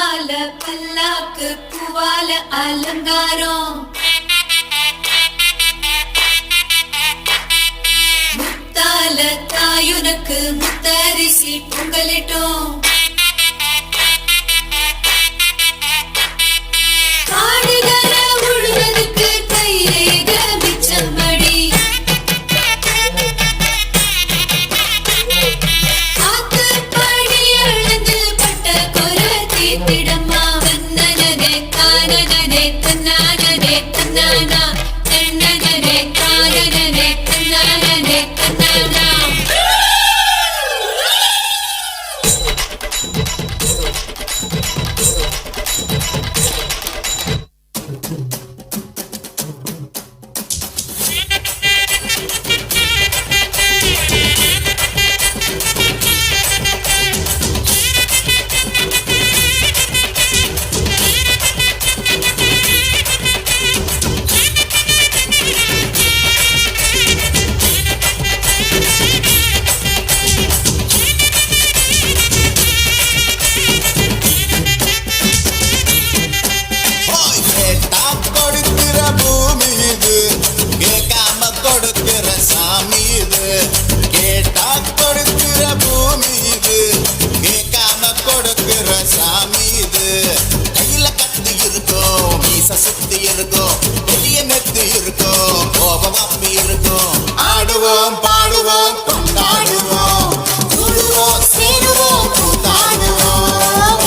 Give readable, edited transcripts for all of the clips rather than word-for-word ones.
பூவால பல்லாக்கு பூவால அலங்காரம் முத்தால தாயுனக்கு முத்தரிசி பொங்கலிட்டோம் காடுகள உழுவதுக்கு கைரேக மிச்சமடி ஆத்து படி எழுந்து பட்ட கொர தீத்திடமா தன்னனே தானனே தன்னானே தன்னானா தன்னனே தானனே தன்னானே தன்னானா சுத்தி இருக்கும் பெரிய நெத்து இருக்கும் கோபம் அப்பி இருக்கும் ஆடுவோம் பாடுவோம் கொண்டாடுவோம் கூடுவோம் சேருவோம் கூத்தாடுவோம்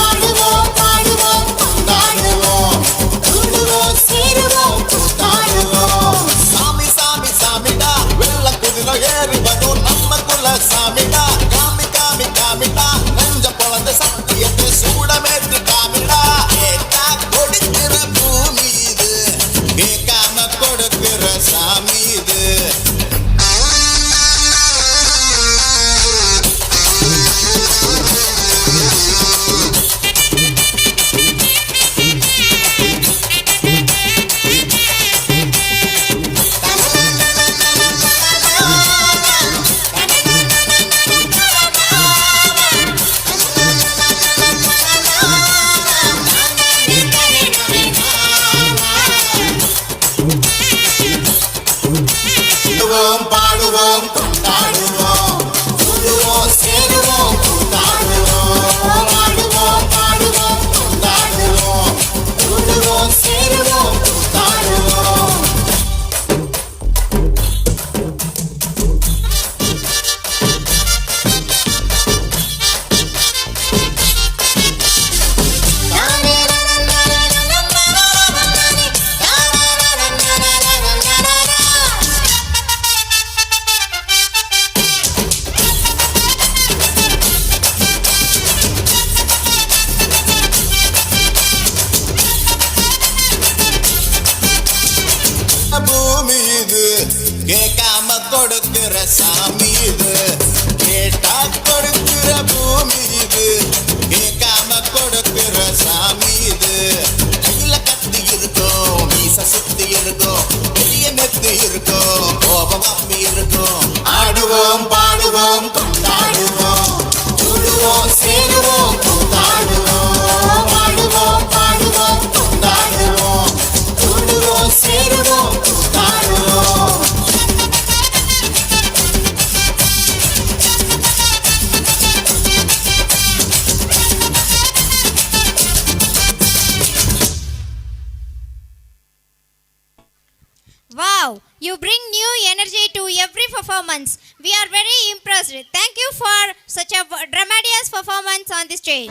ஆடுவோம் பாடுவோம் கொண்டாடுவோம் கூடுவோம் சேருவோம் கூத்தாடுவோம் சாமி சாமி சாமிடா வெள்ள குதிரை ஏறி வரும் நம்ம குல சாமிடா காமி காமி காமிடா நெஞ்ச பொழந்த சத்தியத்தை சூடமேத்து காமிடா கேட்டா கொடுக்கிற பூமி இது கேட்காம கொடுக்கிற சாமி இது பாடுவோம் கொண்டாடுவோம் கூடுவோம் சேருவோம் கூத்தாடுவோம் ஆடுவோம் பாடுவோம் கொண்டாடுவோம் கூடுவோம் சேருவோம் கூத்தாடுவோம் பூமி இது கேட்காம கொடுக்கிற சாமி இது கேட்டா கொடுக்கிற பூமி இது கேட்காம கொடுக்கிற சாமி இது கையில கத்தி இருக்கும் மீச சுத்தி இருக்கும் பெரிய நெத்து இருக்கும் கோபம் அப்பி இருக்கும் ஆடுவோம் பாடுவோம் கொண்டாடுவோம் கூடுவோம் சேருவோம் கூத்தாடுவோம் ஆடுவோம் பாடுவோம் கொண்டாடுவோம் கூடுவோம் சேருவோம் கூத்தாடுவோம் Wow, you bring new energy to every performance. We are very impressed. Thank you for such a dramatic performance on the stage.